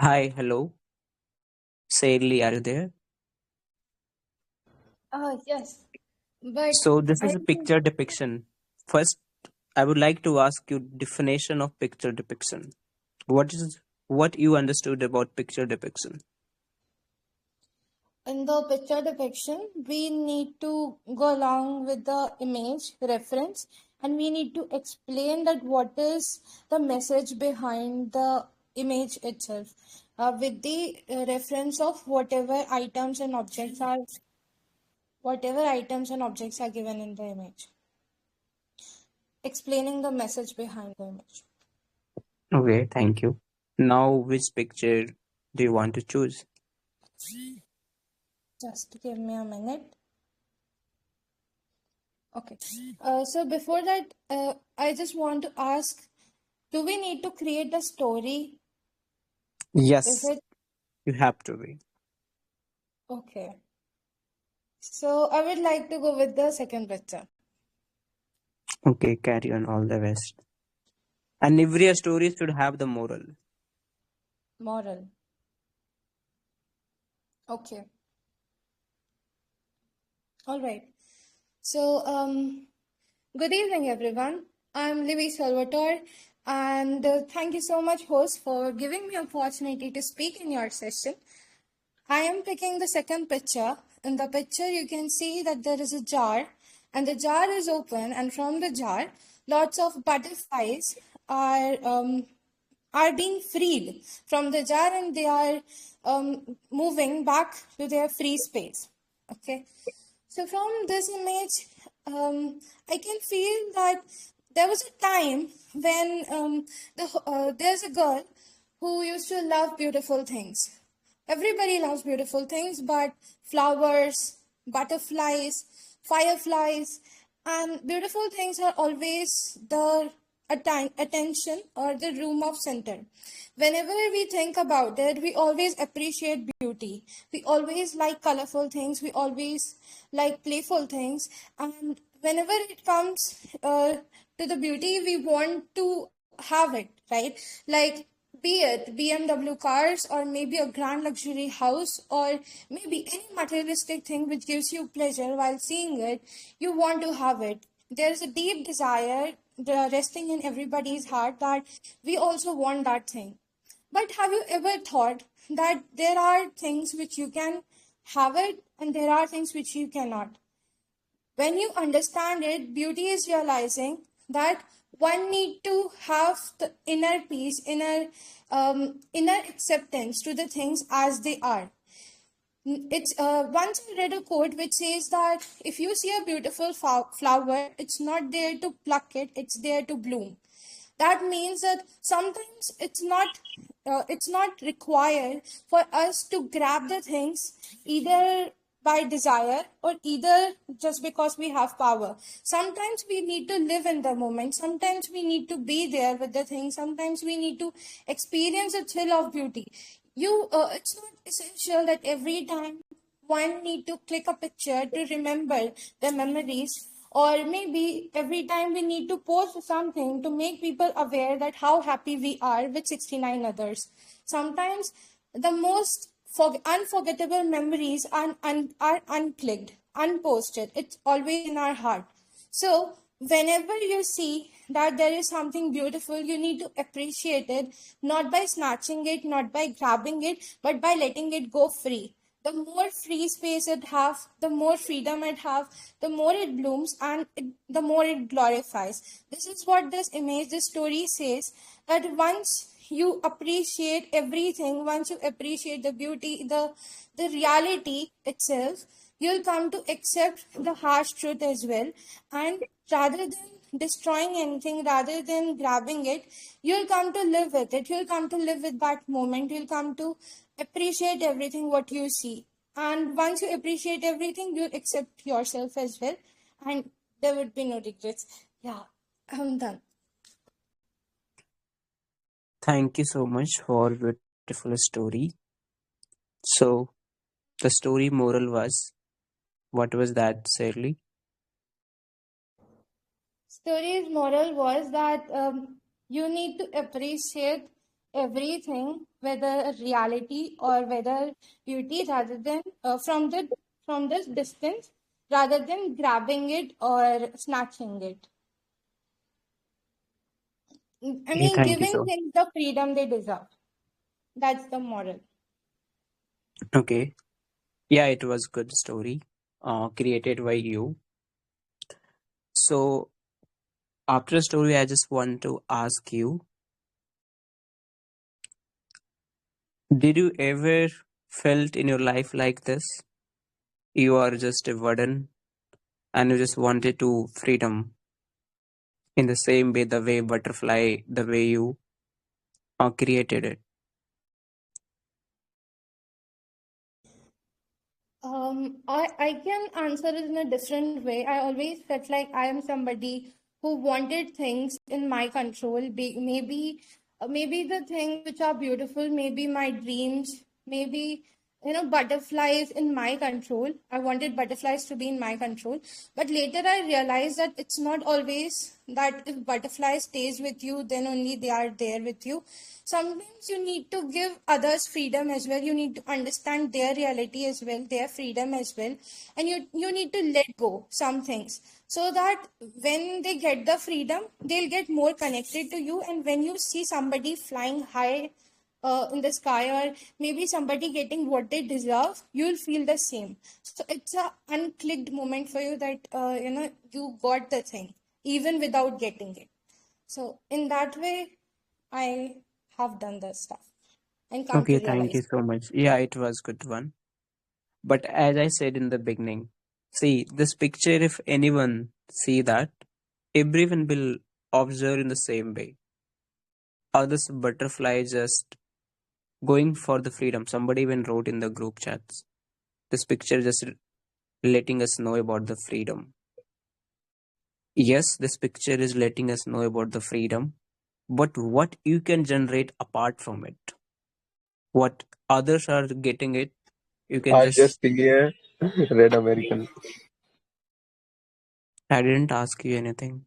Hi, hello. Sadly, are you there? Yes, but So this I is a think picture depiction. First, I would like to ask you definition of picture depiction. What you understood about picture depiction? in the picture depiction, we need to go along with the image reference and we need to explain that what is the message behind the image itself with the reference of whatever items and objects are given in the image, explaining the message behind the image. Okay, thank you. Now, which picture do you want to choose? Just give me a minute. Okay. So before that, I just want to ask, do we need to create a story? Is Yes, it you have to be. okay? So I would like to go with the second picture. Okay, carry on all the best. And every story should have the moral. Moral. Okay. All right. So good evening, everyone. I'm Livy Salvatore, and thank you so much, host, for giving me opportunity to speak in your session. I am picking the second picture. In the picture, you can see that there is a jar, and the jar is open, and from the jar, lots of butterflies are um, are being freed from the jar, and they are moving back to their free space. Okay, so from this image, I can feel that there was a time when there's a girl who used to love beautiful things. Everybody loves beautiful things, but flowers, butterflies, fireflies, and beautiful things are always the attention or the room of center. Whenever we think about it, we always appreciate beauty. We always like colorful things. We always like playful things. And whenever it comes to the beauty, we want to have it, right? Like, be it BMW cars or maybe a grand luxury house or maybe any materialistic thing which gives you pleasure while seeing it, you want to have it. There's a deep desire resting in everybody's heart that we also want that thing. But have you ever thought that there are things which you can have it and there are things which you cannot? When you understand it, beauty is realizing that one need to have the inner peace, inner acceptance to the things as they are. It's once I read a quote which says that if you see a beautiful flower, it's not there to pluck it; it's there to bloom. That means that sometimes it's not required for us to grab the things either by desire or either just because we have power. Sometimes we need to live in the moment. Sometimes we need to be there with the thing. Sometimes we need to experience the thrill of beauty. It's not essential that every time one need to click a picture to remember the memories, or maybe every time we need to post something to make people aware that how happy we are with 69 others. Sometimes the most unforgettable memories are unclicked, unposted. It's always in our heart. So, whenever you see that there is something beautiful, you need to appreciate it, not by snatching it, not by grabbing it, but by letting it go free. The more free space it have, the more freedom it have, the more it blooms, and the more it glorifies. This is what this image, this story says, that once you appreciate everything, once you appreciate the beauty, the reality itself, you'll come to accept the harsh truth as well. And rather than destroying anything, rather than grabbing it, you'll come to live with it. You'll come to live with that moment. You'll come to appreciate everything what you see. And once you appreciate everything, you'll accept yourself as well. And there would be no regrets. Yeah, I'm done. Thank you so much for beautiful story. So the story moral was what was that, Sadly? Story's moral was that you need to appreciate everything whether a reality or whether beauty, rather than from this distance, rather than grabbing it or snatching it. I Okay, mean, thank you giving so. things the freedom they deserve. That's the moral. Okay, yeah, it was good story, created by you. So after the story, I just want to ask you: did you ever felt in your life like this? You are just a burden, and you just wanted to freedom in the same way, the way butterfly, the way you created it. I can answer it in a different way. I always felt like I am somebody who wanted things in my control. Maybe the things which are beautiful, maybe my dreams, maybe butterflies in my control. I wanted butterflies to be in my control, but later I realized that it's not always that if butterfly stays with you, then only they are there with you. Sometimes you need to give others freedom as well. You need to understand their reality as well, their freedom as well, and you need to let go some things, so that when they get the freedom, they'll get more connected to you. And when you see somebody flying high in the sky, or maybe somebody getting what they deserve, you'll feel the same. So it's a unclicked moment for you, that you got the thing even without getting it. So in that way, I have done the stuff and come to Okay, thank you realize. so much. Yeah, it was good one. But as I said in the beginning, see this picture. If anyone see that, everyone will observe in the same way. Others butterfly just going for the freedom. Somebody even wrote in the group chats. This picture just letting us know about the freedom. Yes, this picture is letting us know about the freedom, but what you can generate apart from it, what others are getting it, you can I just. just see a red American. I didn't ask you anything.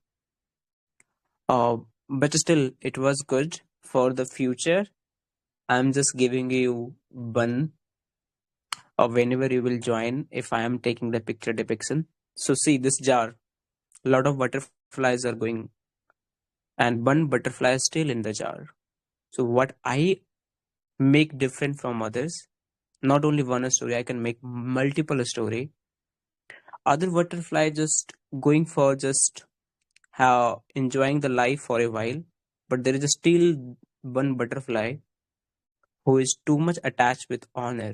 But still, it was good for the future. I'm just giving you one whenever you will join if I am taking the picture depiction. So see this jar, lot of butterflies are going, and one butterfly is still in the jar. So what I make different from others, not only one story, I can make multiple story. Other butterfly just going for just how enjoying the life for a while, but there is still one butterfly who is too much attached with honor,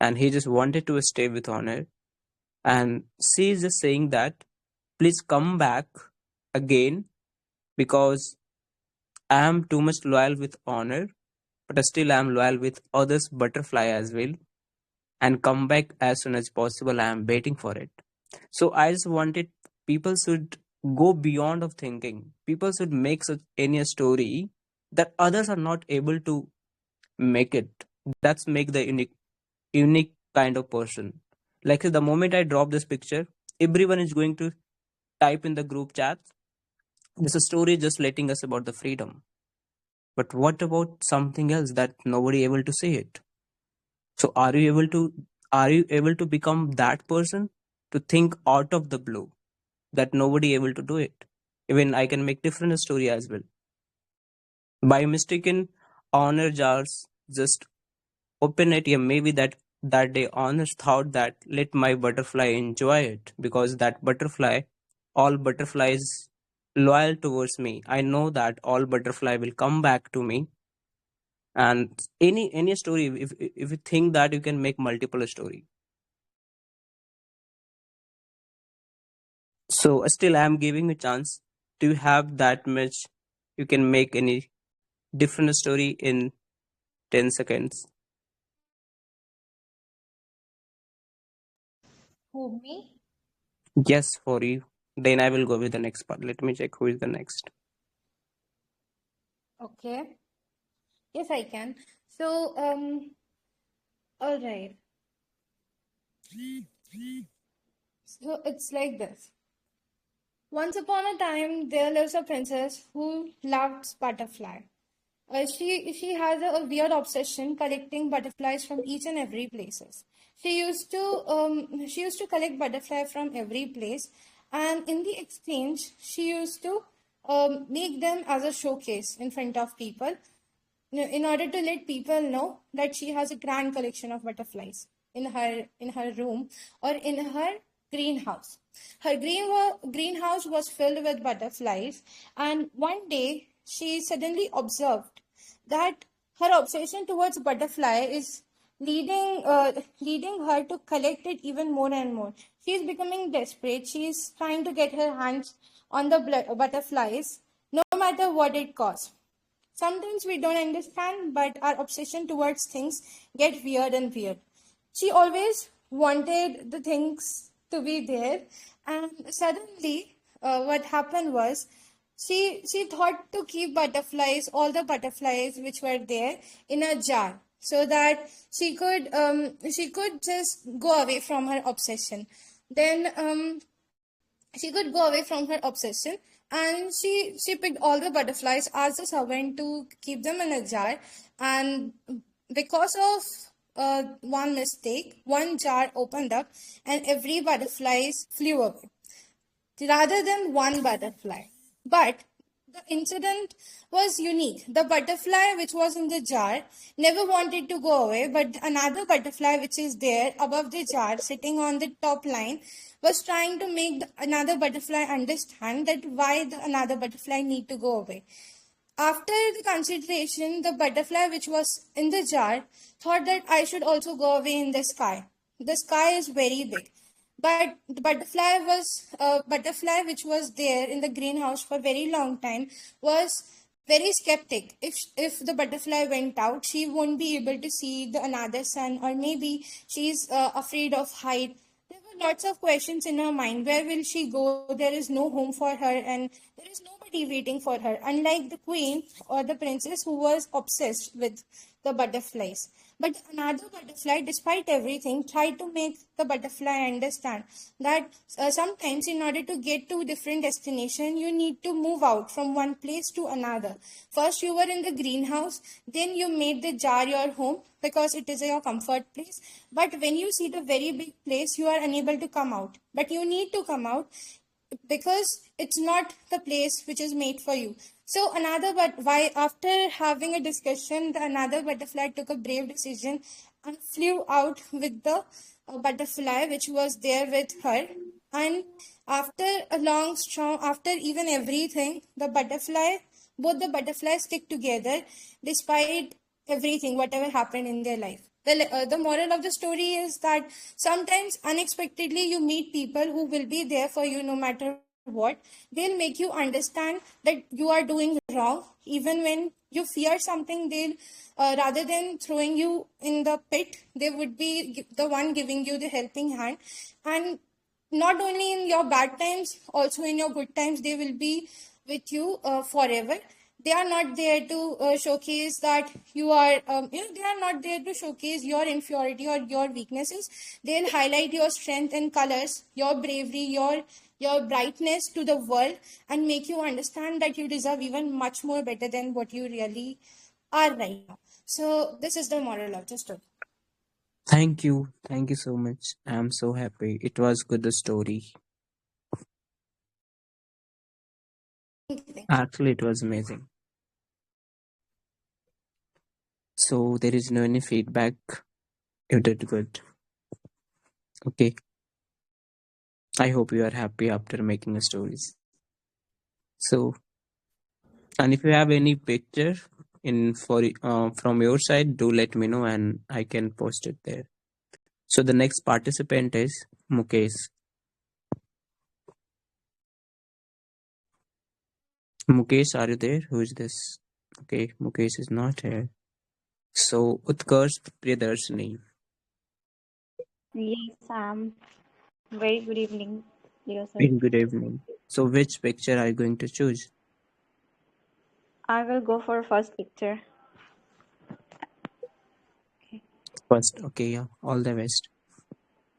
and he just wanted to stay with honor. And she is just saying that, please come back again, because I am too much loyal with honor, but still I am loyal with others butterfly as well, and come back as soon as possible. I am waiting for it. So I just wanted people should go beyond of thinking. People should make such any story that others are not able to make it. That's make the unique kind of person. Like the moment I drop this picture, everyone is going to type in the group chat. This story just letting us about the freedom. But what about something else that nobody able to say it? So are you able to become that person to think out of the blue that nobody able to do it? Even I can make different story as well. By mistaken honor jars just open it, yeah, maybe that day honest thought that let my butterfly enjoy it, because that butterfly, all butterflies loyal towards me. I know that all butterfly will come back to me. And any story, if you think that you can make multiple story. So still I am giving you chance. Do you have that much? You can make any different story in 10 seconds. Who, me? Yes, for you. Then I will go with the next part. Let me check who is the next. Okay. Yes, I can. So, all right. So it's like this. Once upon a time, there lives a princess who loved butterfly. She has a weird obsession collecting butterflies from each and every places. She used to collect butterfly from every place, and in the exchange, she used to make them as a showcase in front of people, in order to let people know that she has a grand collection of butterflies in her room or in her greenhouse. Her greenhouse was filled with butterflies, and one day she suddenly observed that her obsession towards butterfly is leading her to collect it even more and more. She is becoming desperate. She is trying to get her hands on the butterflies, no matter what it costs. Sometimes we don't understand, but our obsession towards things get weird and weird. She always wanted the things to be there, and suddenly, what happened was, she thought to keep butterflies, all the butterflies which were there, in a jar, so that she could just go away from her obsession. Then she could go away from her obsession, and she picked all the butterflies, asked the servant to keep them in a jar, and because of one mistake, one jar opened up and every butterflies flew away rather than one butterfly. But the incident was unique. The butterfly which was in the jar never wanted to go away, but another butterfly which is there above the jar, sitting on the top line, was trying to make another butterfly understand that why the another butterfly need to go away. After the consideration, the butterfly which was in the jar thought that I should also go away in the sky. The sky is very big. But the butterfly which was there in the greenhouse for a very long time was very skeptic. If the butterfly went out, she won't be able to see the another sun, or maybe she's afraid of height. There were lots of questions in her mind. Where will she go? There is no home for her, and there is nobody waiting for her. Unlike the queen or the princess who was obsessed with the butterflies. But another butterfly, despite everything, tried to make the butterfly understand that sometimes, in order to get to different destination, you need to move out from one place to another. First, you were in the greenhouse, then you made the jar your home because it is your comfort place. But when you see the very big place, you are unable to come out. But you need to come out because it's not the place which is made for you. So another, but why, after having a discussion, the another butterfly took a brave decision and flew out with the butterfly which was there with her. And after a long storm, after even everything, both the butterflies stick together despite everything, whatever happened in their life. The moral of the story is that sometimes unexpectedly you meet people who will be there for you no matter what. They'll make you understand that you are doing wrong. Even when you fear something, they'll, rather than throwing you in the pit, they would be the one giving you the helping hand. And not only in your bad times, also in your good times, they will be with you forever. They are not there to showcase that you are, they are not there to showcase your inferiority or your weaknesses. They'll highlight your strength and colors, your bravery, your brightness to the world, and make you understand that you deserve even much more better than what you really are right now. So this is the moral of the story. Thank you. Thank you so much. I'm so happy. It was good the story. Thank you. Actually, it was amazing. So there is no any feedback. You did good. Okay. I hope you are happy after making the stories. So, and if you have any picture in for from your side, do let me know and I can post it there. So the next participant is Mukesh. Mukesh, are you there? Who is this? Okay, Mukesh is not here. So Utkarsh Priyadarshini. Yes, Sam. Very good evening, Leo sir. In good evening. So which picture are you going to choose? I will go for first picture. Okay. First, okay, yeah. All the best.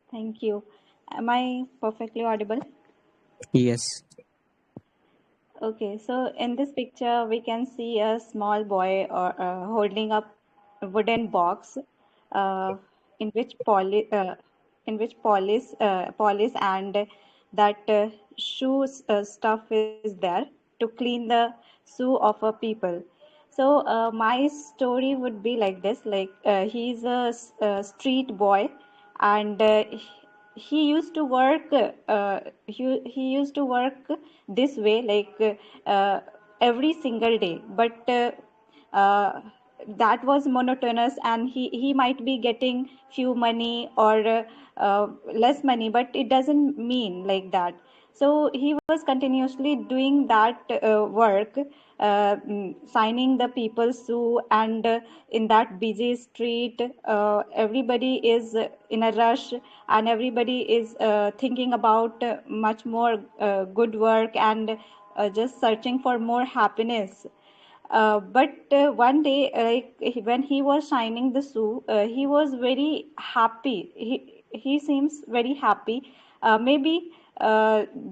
Thank you. Am I perfectly audible? Yes. Okay, so in this picture, we can see a small boy or holding up a wooden box, uh, in which polish and that shoes stuff is there to clean the shoe of a people. So my story would be like this: like he's a street boy, and he used to work. He used to work this way, like every single day. But uh, that was monotonous, and he might be getting few money or less money, but it doesn't mean like that. So he was continuously doing that work, signing the people's sue, and in that busy street, everybody is in a rush, and everybody is thinking about much more good work, and just searching for more happiness. But one day, when he was shining the shoe, he was very happy. He seems very happy. Maybe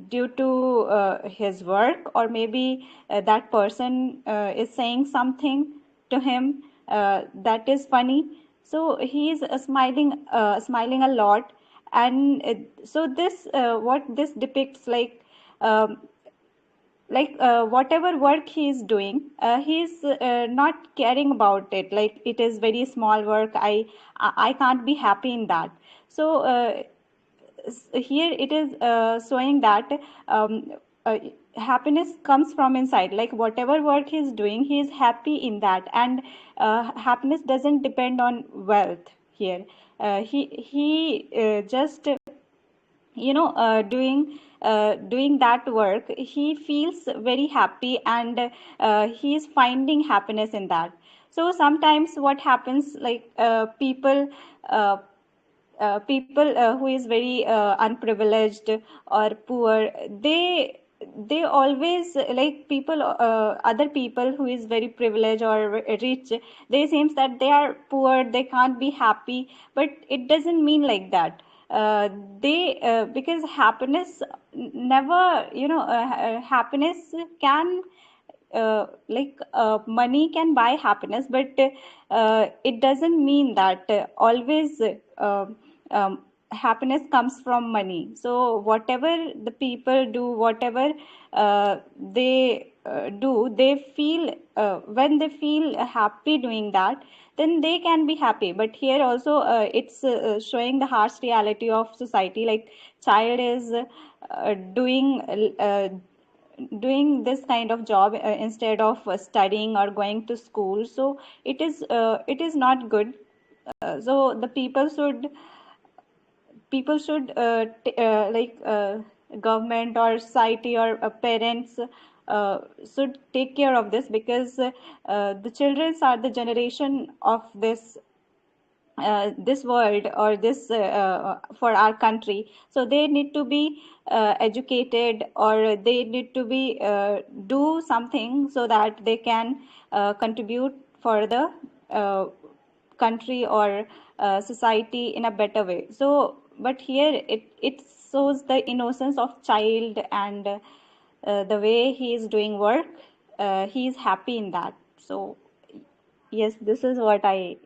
due to his work, or maybe that person is saying something to him that is funny. So he is smiling a lot, and so this what this depicts, like whatever work he is doing, he's not caring about it, like it is very small work. I can't be happy in that. So here it is showing that um, uh, happiness comes from inside. Like whatever work he's doing, he is happy in that, and happiness doesn't depend on wealth here. He just doing that work, he feels very happy, and he is finding happiness in that. So sometimes what happens, like uh, people who is very unprivileged or poor, they always, like people, other people who is very privileged or rich, they seems that they are poor, they can't be happy. But it doesn't mean like that. They Because happiness never, happiness can, money can buy happiness, but it doesn't mean that always happiness comes from money. So whatever the people do, whatever they do, they feel, when they feel happy doing that, then they can be happy. But here also it's showing the harsh reality of society. Like child is doing this kind of job instead of studying or going to school. So it is not good. So the people should government or society or parents should take care of this, because the children are the generation of this world, or this for our country. So they need to be educated, or they need to be do something so that they can contribute for the uh, country or society in a better way. So but here it shows the innocence of child, and the way he is doing work, he is happy in that. So yes, this is what I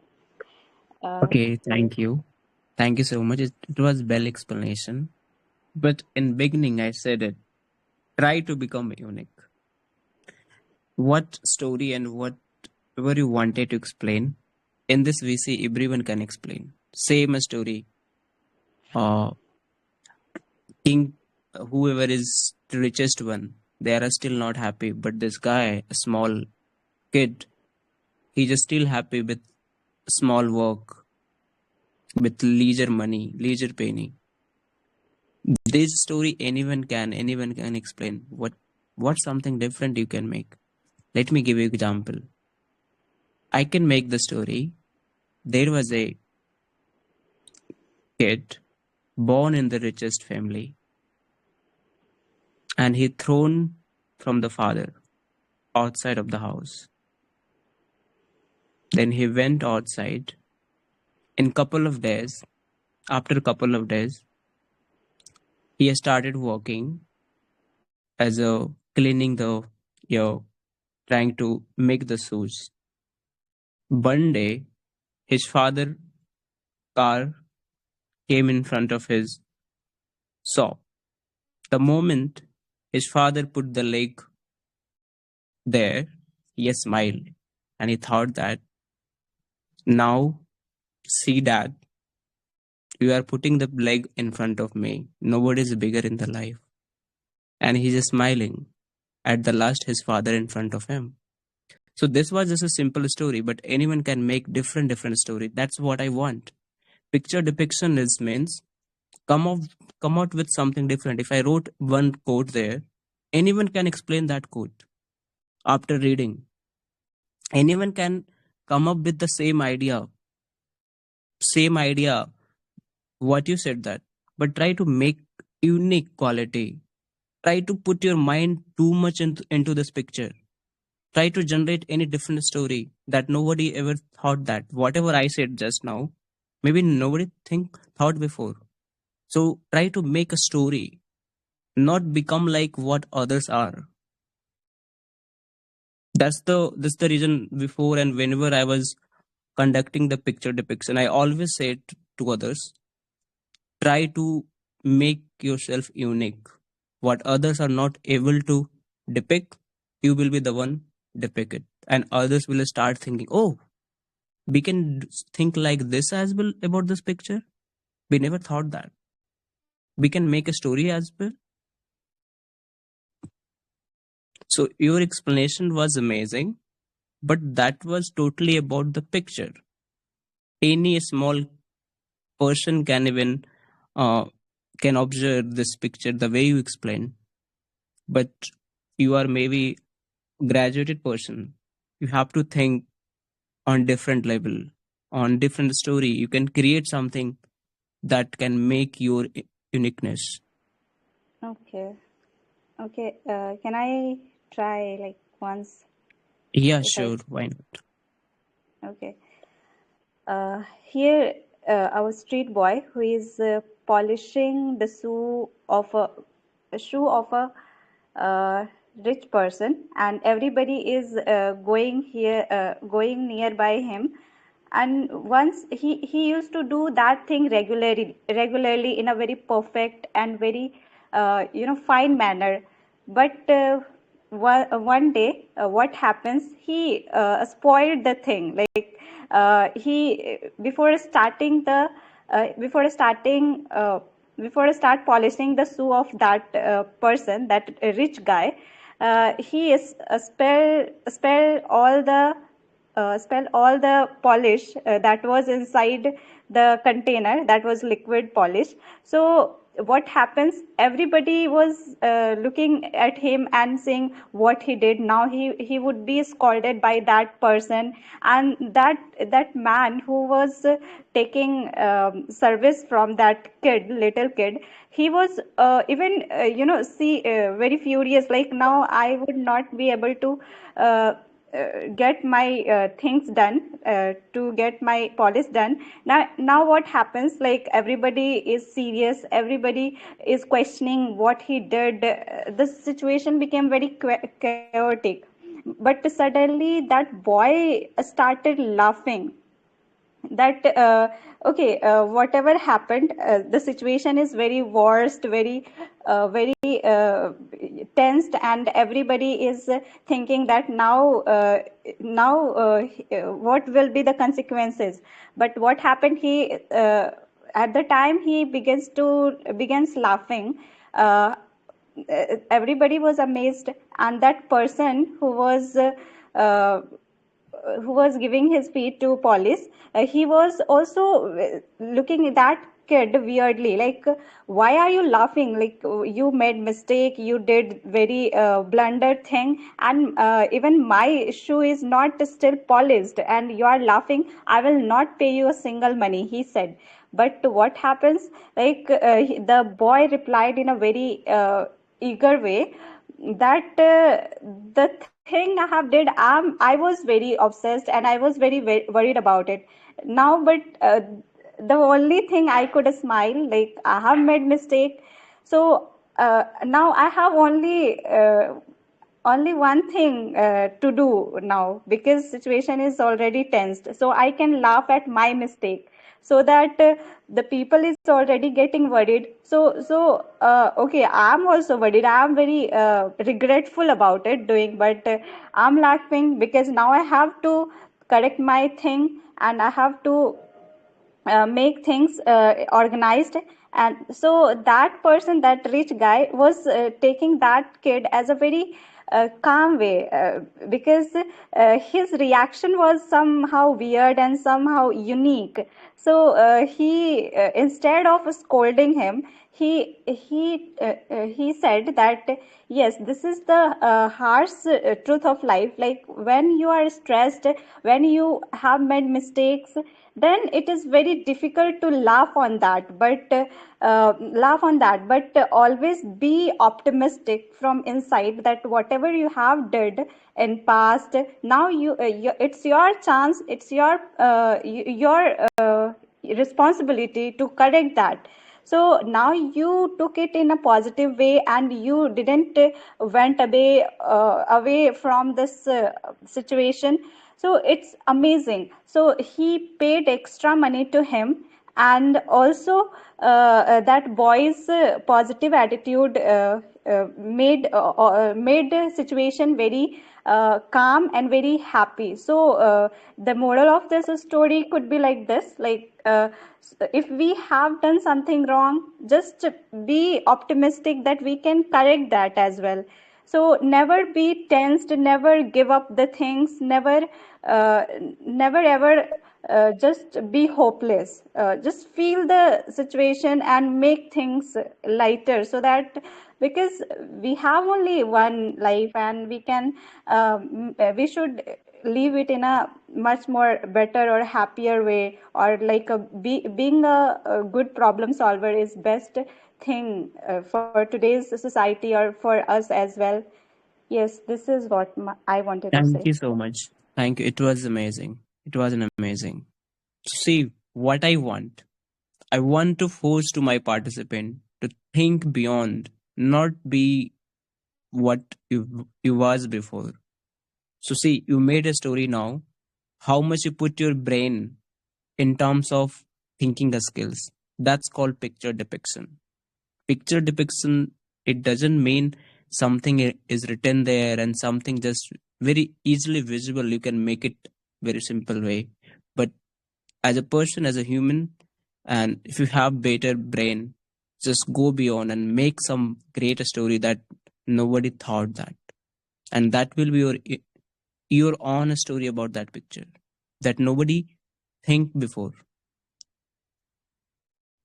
Okay, like. thank you. Thank you so much. It was well explanation. But in beginning, I said it. Try to become unique. What story and whatever you wanted to explain, in this we see everyone can explain. Same story. Uh, King, whoever is the richest one, they are still not happy. But this guy, a small kid, he just still happy with small work, with leisure money, leisure penny. This story anyone can explain. What something different you can make. Let me give you example. I can make the story. There was a kid born in the richest family, and he thrown from the father outside of the house. Then he went outside. In couple of days, after a couple of days, he started working as a cleaning the trying to make the shoes. One day, his father car came in front of his shop. The moment his father put the leg there, he smiled and he thought that now, see dad, you are putting the leg in front of me. Nobody is bigger in the life. And he's smiling at the last his father in front of him. So this was just a simple story, but anyone can make different story. That's what I want. Picture depiction is means come out come out with something different. If I wrote one quote there, anyone can explain that quote after reading. Anyone can come up with the same idea what you said that, but try to make unique quality. Try to put your mind too much into this picture. Try to generate any different story that nobody ever thought that whatever I said just now, maybe nobody thought before. So try to make a story, not become like what others are. That's the reason before and whenever I was conducting the picture depiction, I always said to others, try to make yourself unique. What others are not able to depict, you will be the one depict it. And others will start thinking, oh, we can think like this as well about this picture. We never thought that. We can make a story as well. So your explanation was amazing, but that was totally about the picture. Any small person can even can observe this picture the way you explain, but you are maybe graduated person. You have to think on different level, on different story. You can create something that can make your uniqueness. Okay. Okay. Can I try like once Yeah, if I? sure. Why not? Okay. Here, our street boy who is polishing the shoe of a rich person, and everybody is going nearby him. And once he used to do that thing regularly in a very perfect and very fine manner. But one day, what happens? He spoiled the thing. Like he before starting before start polishing the shoe of that person, that rich guy, he is spell all the polish that was inside the container, that was liquid polish. So what happens, everybody was looking at him and saying what he did. Now he would be scolded by that person, and that man who was taking service from that little kid, he was even see very furious, like now I would not be able to get my things done, to get my polish done. Now what happens, like everybody is serious, everybody is questioning what he did. The situation became very chaotic, but suddenly that boy started laughing, that okay, whatever happened, the situation is very worst, very tensed, and everybody is thinking that now what will be the consequences. But what happened, he at the time he begins laughing. Everybody was amazed, and that person uh, who was giving his feet to police, he was also looking at that kid weirdly, like why are you laughing, like you made mistake, you did very blunder thing, and even my shoe is not still polished and you are laughing. I will not pay you a single money, he said. But what happens, like the boy replied in a very eager way that the thing I have did, I was very obsessed and I was very worried about it now. But the only thing I could smile, like I have made mistake. So now I have only only one thing to do now, because situation is already tensed, so I can laugh at my mistake, so that the people is already getting worried. Okay, I'm also worried, I'm very regretful about it doing, but I'm laughing because now I have to correct my thing, and I have to make things organized. And so that person, that rich guy, was taking that kid as a very calm way, because his reaction was somehow weird and somehow unique. So instead of scolding him, he said that yes, this is the harsh truth of life. Like when you are stressed, when you have made mistakes, then it is very difficult to laugh on that, but always be optimistic from inside, that whatever you have did in past, now it's your chance, it's your responsibility to correct that. So now you took it in a positive way, and you didn't went away from this situation. So it's amazing. So he paid extra money to him, and also that boy's positive attitude made the situation very calm and very happy. So the moral of this story could be like this, like if we have done something wrong, just be optimistic that we can correct that as well. So never be tensed, never give up the things, uh, never ever just be hopeless. Just feel the situation and make things lighter, so that, because we have only one life, and we should live it in a much more better or happier way, or like being a good problem solver is best thing for today's society or for us as well. Yes, this is what I wanted to Thank say. you so much. Thank you. It was amazing. It was an amazing. See, what I want. I want to force to my participant to think beyond, not be what you was before. So see, you made a story now. How much you put your brain in terms of thinking skills. That's called picture depiction. Picture depiction, it doesn't mean something is written there and something just very easily visible. You can make it very simple way. But as a person, as a human, and if you have better brain, just go beyond and make some great story that nobody thought that. And that will be your own story about that picture that nobody think before.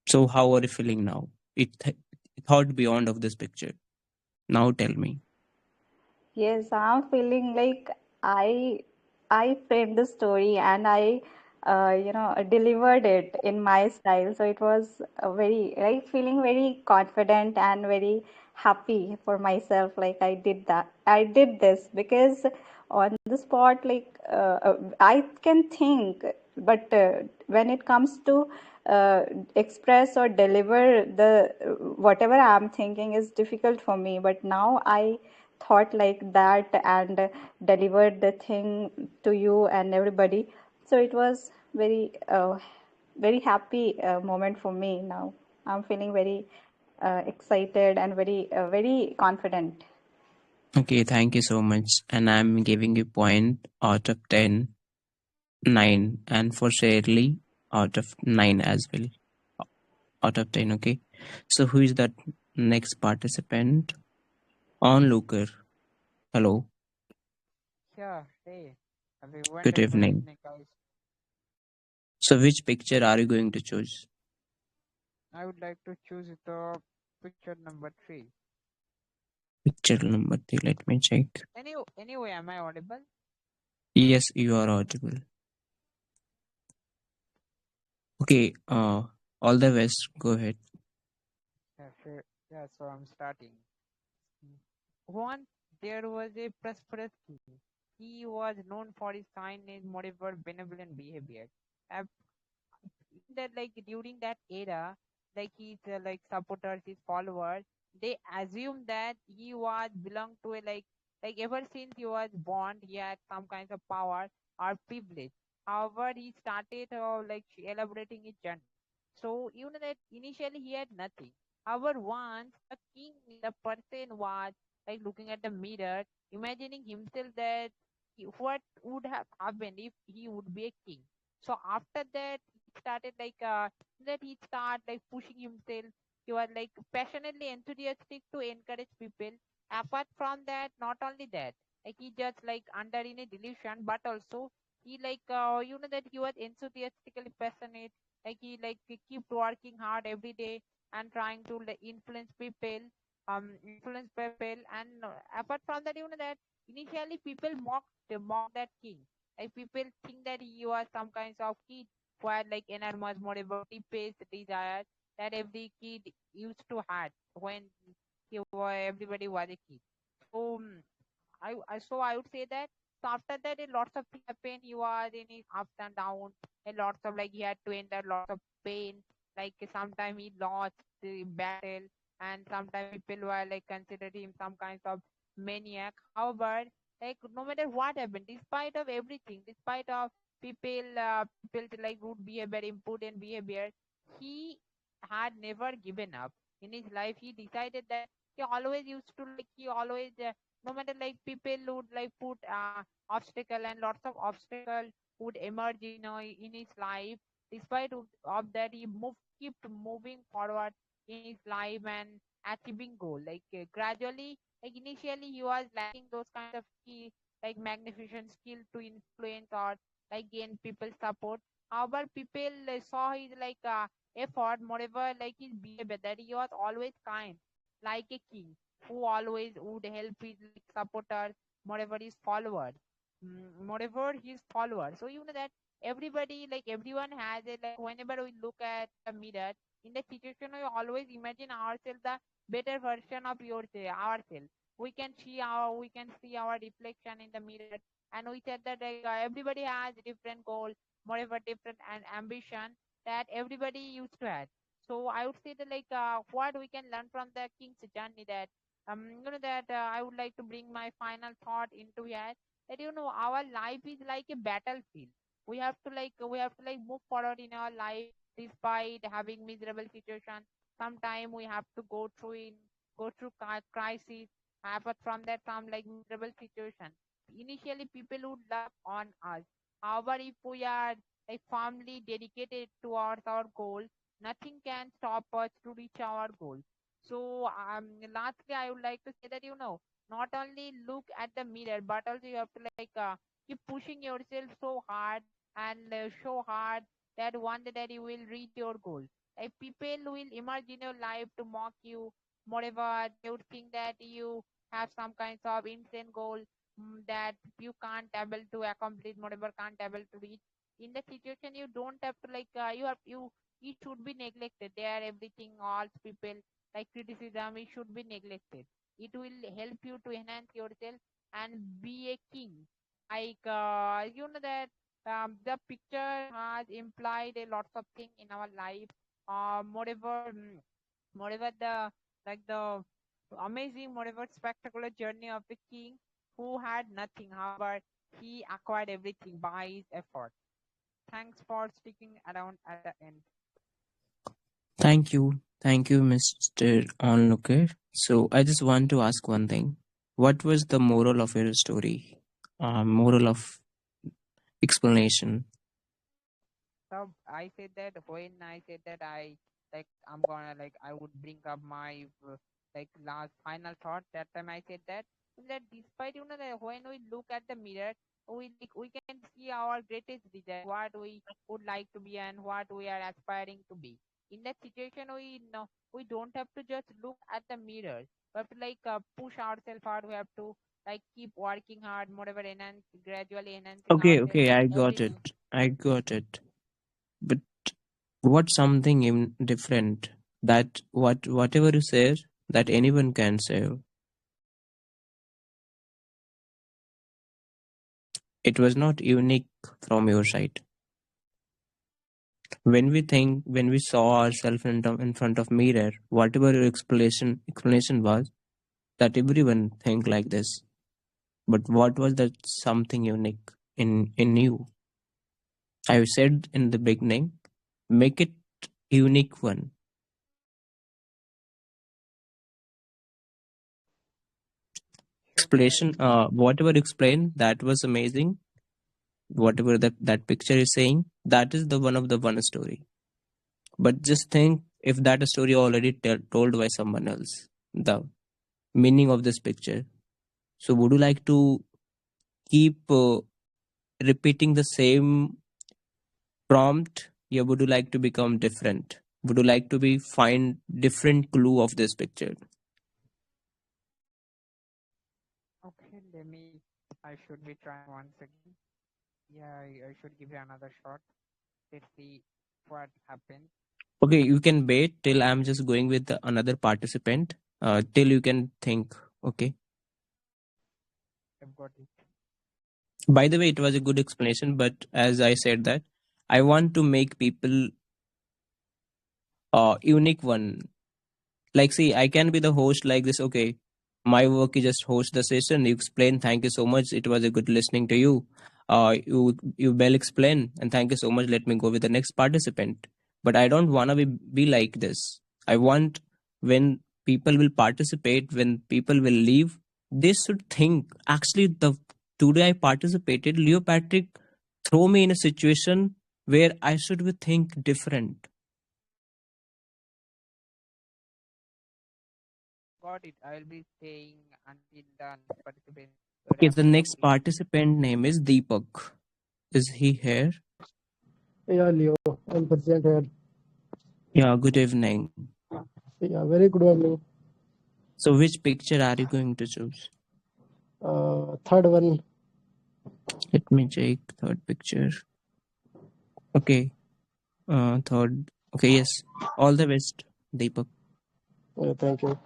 So how are you feeling now? It thought beyond of this picture. Now tell me. Yes, I'm feeling like I I framed the story, and I delivered it in my style. So it was a very, like, feeling very confident and very happy for myself. Like I did that. I did this because on the spot, like I can think, but when it comes to express or deliver the whatever I'm thinking is difficult for me. But now I thought like that and delivered the thing to you and everybody. So it was very happy moment for me now. I'm feeling very excited and very confident. Okay, thank you so much. And I'm giving you point out of 10, 9, and for Shirley out of 9 as well. Out of 10, okay? So who is that next participant? Onlooker. Hello. Yeah, hey, have a Good wonderful evening. evening, guys. So which picture are you going to choose? I would like to choose the picture number three. Picture number 3. Let me check. Anyway, am I audible? Yes, you are audible. Okay, all the best. Go ahead. Yeah, sure. Yeah, so I'm starting. Once there was a prosperous king. He was known for his kindness, moreover, benevolent behavior. Uh, that like during that era, like his like supporters, his followers, they assumed that he was belonged to a like Like ever since he was born, he had some kinds of power or privilege. However, he started like elaborating his journey. So you know that initially he had nothing. However, once the king, the person was like looking at the mirror, imagining himself that what would have happened if he would be a king. So after that, he started he started like pushing himself. He was like passionately enthusiastic to encourage people. Apart from that, not only that, like he just like under in a delusion, but also he that he was enthusiastically passionate. Like he kept working hard every day and trying to like, influence people. And apart from that, that initially people mock that king. Like people think that he was some kinds of kid who had like enormous whatever deepest desires that every kid used to had when everybody was a kid. So I would say that. So after that, a lots of things happened. He was in his ups and downs, and lots of like he had to endure lots of pain. Like sometimes he lost the battle, and sometimes people were like considered him some kinds of maniac. However, like no matter what happened, despite of everything, despite of people like rude behavior, impudent behavior, he had never given up in his life. He decided that he always used to like he always no matter like people would like put obstacle and lots of obstacle would emerge in his life. Despite of that, he kept moving forward in his life and achieving goal. Like gradually, like initially he was lacking those kinds of key like magnificent skill to influence or like gain people's support. However, people saw his effort, moreover like his behavior, that he was always kind, like a king who always would help his like supporters, whatever his followers, whatever his followers. So you know that everybody, like everyone has it. Like whenever we look at the mirror in the situation, we always imagine ourselves the better version of ourselves. We can see our reflection in the mirror, and we said that everybody has different goal, whatever different and ambition that everybody used to have. So I would say that what we can learn from the king's journey, that that I would like to bring my final thought into here, that our life is like a battlefield. We have to move forward in our life despite having miserable situation. Sometime we have to go through crisis. Apart from that, some like miserable situation. Initially, people would love on us. However, if we are like firmly dedicated towards our goal, nothing can stop us to reach our goal. So, lastly, I would like to say that not only look at the mirror, but also you have to keep pushing yourself so hard and so hard that one day that you will reach your goal. Like people will emerge in your life to mock you, moreover, they would think that you have some kinds of insane goal, that you can't able to accomplish, whatever can't able to reach. In the situation, you don't have to it should be neglected. There, everything, all people like criticism, it should be neglected. It will help you to enhance yourself and be a king. Like that the picture has implied a lots of things in our life. Moreover, the amazing, moreover, spectacular journey of the king who had nothing. However, he acquired everything by his effort. Thanks for sticking around at the end. Thank you, Mr. Onlooker. So I just want to ask one thing. What was the moral of your story? Moral of explanation. So I said that when I said that I would bring up my last final thought. That time I said that despite that when we look at the mirror, we can see our greatest desire, what we would like to be and what we are aspiring to be. In that situation, we don't have to just look at the mirror. We have to push ourselves hard. We have to keep working hard, whatever gradually enhancing ourselves Okay, I every got day. it. I got it. But what's something different that whatever you say that anyone can say? It was not unique from your side. When we saw ourselves in front of mirror, whatever your explanation was, that everyone think like this. But what was that something unique in you? I said in the beginning, make it unique one. Sure, Explanation, whatever explained, that was amazing. Whatever that picture is saying, that is the one story. But just think if that story already told by someone else, the meaning of this picture. So would you like to keep repeating the same prompt? Yeah, would you like to become different? Would you like to be find different clue of this picture? okay, let me. I should be trying once again. Yeah, I should give it another shot. Let's see what happens. Okay, you can wait till I'm just going with another participant. Till you can think. Okay. I've got it. By the way, it was a good explanation, but as I said that I want to make people unique one. Like, see, I can be the host like this. Okay, my work is just host the session. You explain. Thank you so much. It was a good listening to you. You well explain, and thank you so much. Let me go with the next participant. But I don't wanna be like this. I want when people will participate, when people will leave, they should think. Actually, the today I participated. Leo Patrick throw me in a situation where I should be think different. Got it. I'll be staying until the next participant Okay, the wraps up next his. participant name is Deepak. Is he here? Yeah, Leo, I'm present here. Yeah, good evening. Yeah, very good evening. So, which picture are you going to choose? Third one. Let me check third picture. Okay, third. Okay, yes. All the best, Deepak. Thank you.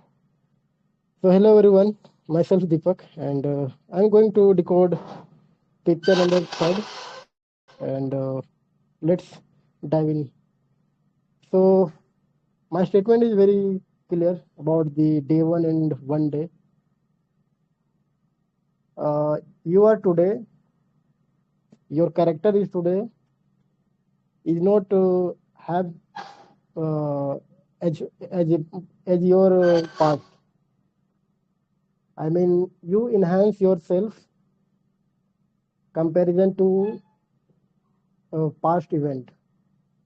So, hello everyone. Myself Deepak, and I'm going to decode picture number third, and let's dive in. So, my statement is very clear about the day one and one day. You are today. Your character is today. Is not have uh, as as as your past. I mean, you enhance yourself comparison to past event.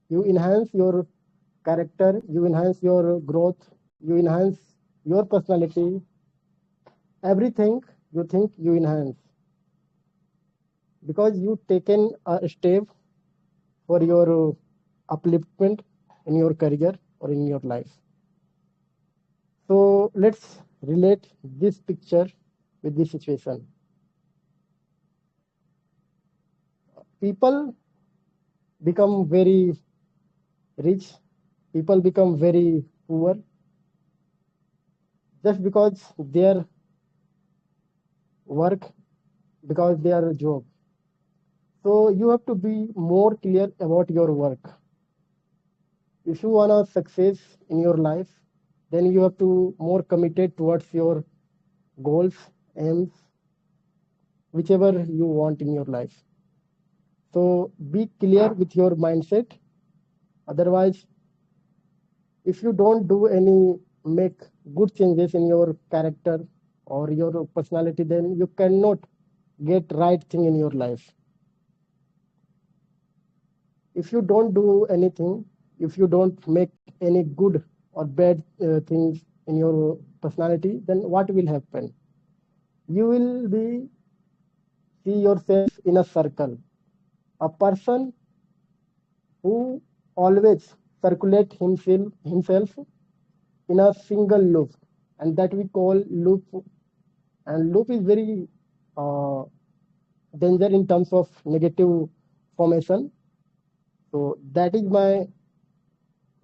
You enhance your character, you enhance your growth, you enhance your personality. Everything you think you enhance because you taken a step for your upliftment in your career or in your life. So let's relate this picture with this situation. People become very rich, people become very poor just because their work, because their job. So you have to be more clear about your work. If you want to success in your life, then you have to more committed towards your goals, aims, whichever you want in your life. So be clear with your mindset. Otherwise, if you don't do any make good changes in your character or your personality, then you cannot get right thing in your life. If you don't do anything, if you don't make any good or bad things in your personality, then what will happen? You will be see yourself in a circle. A person who always circulate himself in a single loop, and that we call loop. And loop is very uh, danger in terms of negative formation. So that is my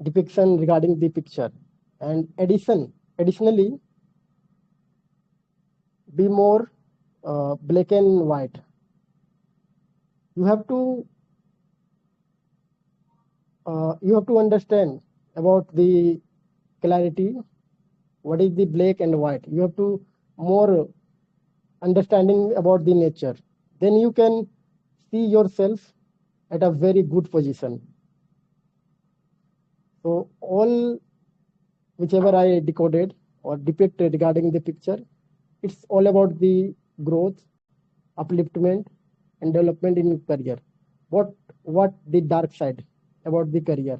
depiction regarding the picture. And additionally, be more black and white. You have to understand about the clarity. What is the black and white? You have to more understanding about the nature, then you can see yourself at a very good position. So all whichever I decoded or depicted regarding the picture, it's all about the growth, upliftment, and development in your career. What the dark side about the career?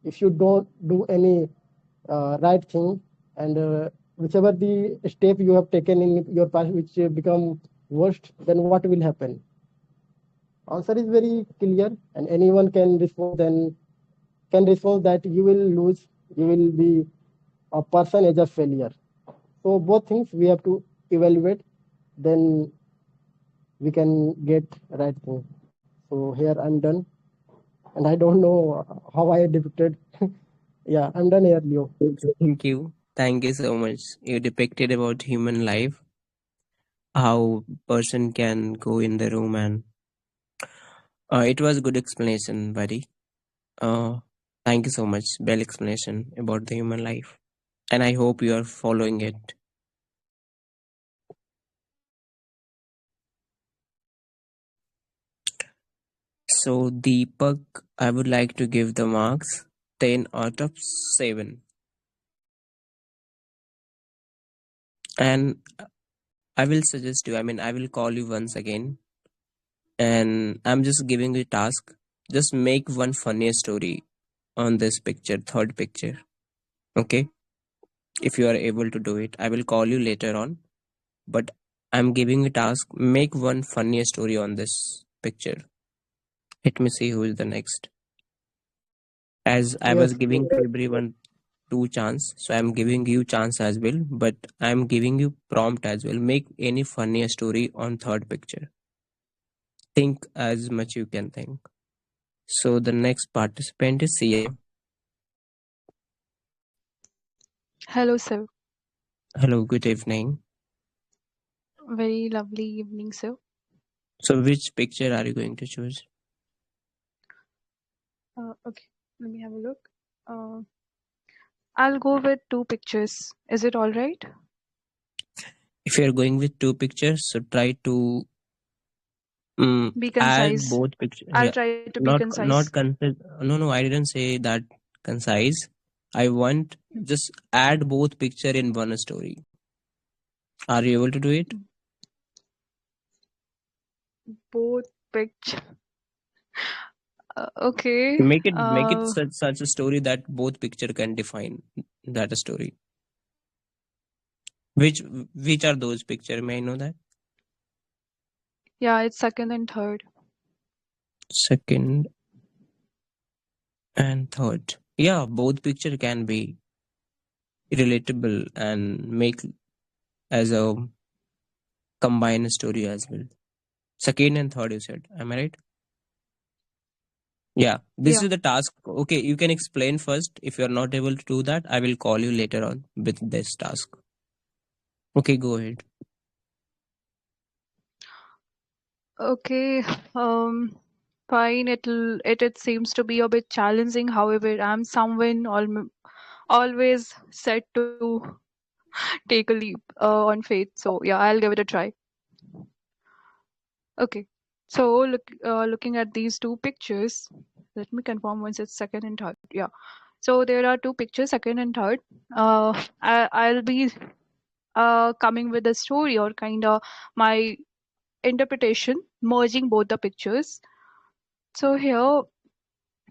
If you don't do any right thing, and whichever the step you have taken in your past which become worst, then what will happen? Answer is very clear, and anyone can respond. Then can respond that you will lose, you will be a person as a failure. So both things we have to evaluate, then we can get right thing. So here I'm done, and I don't know how I depicted. Yeah, I'm done here, Leo. Thank you. Thank you so much. You depicted about human life, how person can go in the room, and it was good explanation, buddy. Uh, Thank you so much. Well explanation about the human life, and I hope you are following it. So Deepak, I would like to give the marks 10 out of 7, and I will suggest you. I mean, I will call you once again, and I'm just giving you a task. Just make one funny story on this picture, third picture. Okay, if you are able to do it, I will call you later on. But I'm giving a task. Make one funny story on this picture. Let me see who is the next. As I was Yes. giving to everyone two chance, so I'm giving you chance as well. But I'm giving you prompt as well. Make any funny story on third picture. Think as much you can think. So the next participant is Sia. Hello, sir. Hello, good evening. Very lovely evening, sir. So which picture are you going to choose? Okay, let me have a look. Uh, I'll go with two pictures. Is it all right? If you're going with two pictures, so try to Be add concise. both pictures. I'll Yeah, try to be not concise. concise. No, no, I didn't say that concise. I want just add both picture in one story. Are you able to do it? Both picture. Okay. Make it such a story that both picture can define that story. Which which are those picture? May I know that? Yeah, it's second and third. Second and third. Yeah, both picture can be relatable and make as a combined story as well. Second and third, you said. Am I right? Yeah. This Yeah. is the task. Okay, you can explain first. If you are not able to do that, I will call you later on with this task. Okay, go ahead. Okay. Fine. It seems to be a bit challenging. However, I'm someone always set to take a leap on faith. So yeah, I'll give it a try. Okay. So looking at these two pictures, let me confirm once it's second and third. Yeah. So there are two pictures, second and third. I'll be coming with a story or kind of my interpretation, merging both the pictures. So here,